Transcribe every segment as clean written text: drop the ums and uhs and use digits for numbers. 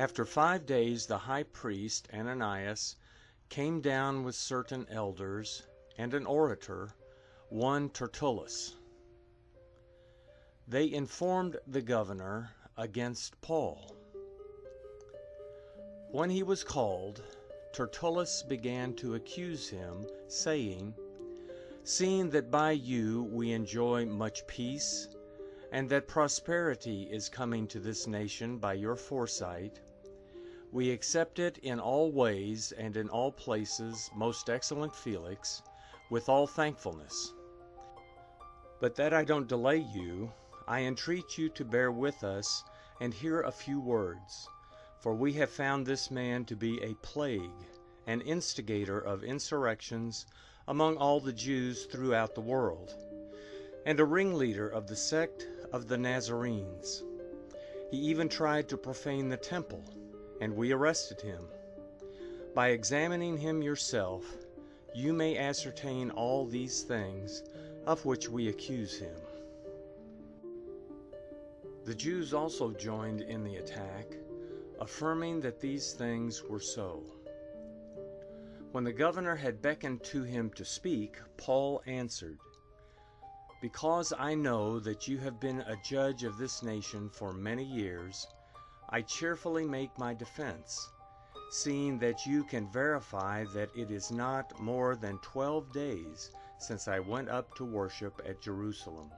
After 5 days the high priest Ananias came down with certain elders and an orator, one Tertullus. They informed the governor against Paul. When he was called, Tertullus began to accuse him, saying, "Seeing that by you we enjoy much peace, and that prosperity is coming to this nation by your foresight, we accept it in all ways and in all places, most excellent Felix, with all thankfulness. But that I don't delay you, I entreat you to bear with us and hear a few words, for we have found this man to be a plague, an instigator of insurrections among all the Jews throughout the world, and a ringleader of the sect of the Nazarenes. He even tried to profane the temple, and we arrested him. By examining him yourself, you may ascertain all these things of which we accuse him." The Jews also joined in the attack, affirming that these things were so. When the governor had beckoned to him to speak, Paul answered, "Because I know that you have been a judge of this nation for many years, I cheerfully make my defense, seeing that you can verify that it is not more than 12 days since I went up to worship at Jerusalem.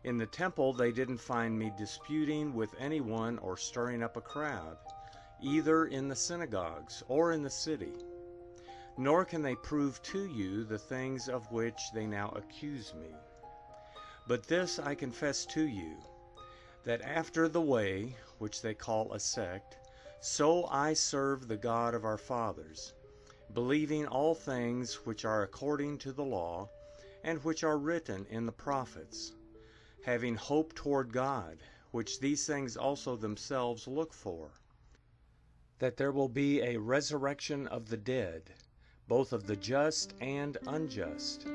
In the temple they didn't find me disputing with anyone or stirring up a crowd, either in the synagogues or in the city. Nor can they prove to you the things of which they now accuse me. But this I confess to you, that after the way, which they call a sect, so I serve the God of our fathers, believing all things which are according to the law, and which are written in the prophets, having hope toward God, which these things also themselves look for, that there will be a resurrection of the dead, both of the just and unjust.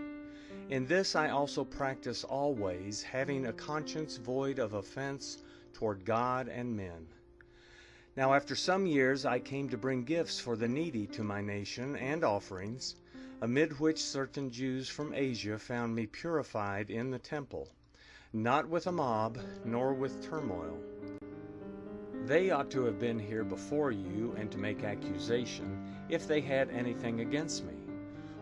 In this I also practice always, having a conscience void of offense toward God and men. Now after some years I came to bring gifts for the needy to my nation, and offerings, amid which certain Jews from Asia found me purified in the temple, not with a mob, nor with turmoil. They ought to have been here before you, and to make accusation, if they had anything against me.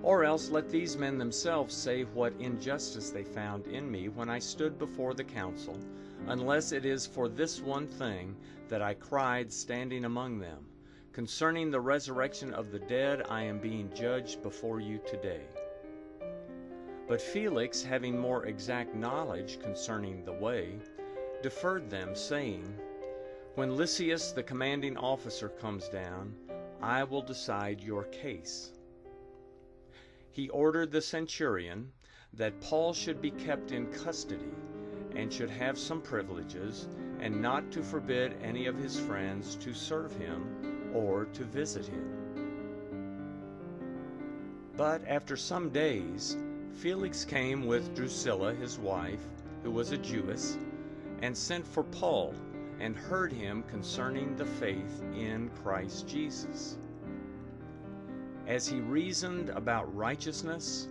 Or else let these men themselves say what injustice they found in me when I stood before the council, unless it is for this one thing that I cried standing among them, concerning the resurrection of the dead I am being judged before you today. But Felix, having more exact knowledge concerning the way, deferred them, saying, When Lysias the commanding officer comes down, I will decide your case. He ordered the centurion that Paul should be kept in custody, and should have some privileges, and not to forbid any of his friends to serve him or to visit him. But after some days, Felix came with Drusilla his wife, who was a Jewess, and sent for Paul, and heard him concerning the faith in Christ Jesus. As he reasoned about righteousness,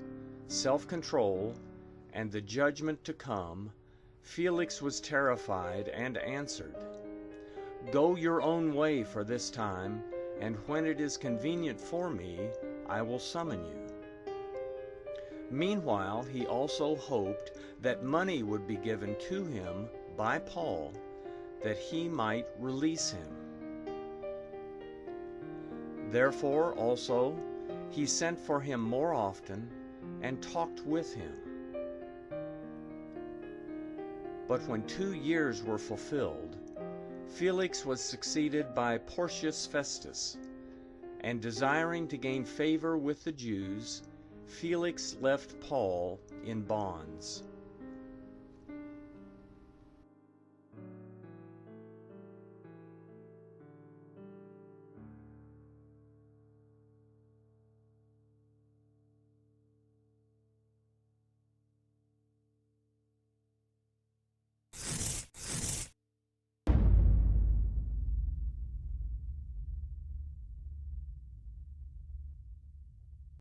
self-control, and the judgment to come, Felix was terrified and answered, Go your own way for this time, and when it is convenient for me, I will summon you. Meanwhile, he also hoped that money would be given to him by Paul, that he might release him. Therefore also he sent for him more often, and talked with him. But when 2 years were fulfilled, Felix was succeeded by Porcius Festus, and desiring to gain favor with the Jews, Felix left Paul in bonds.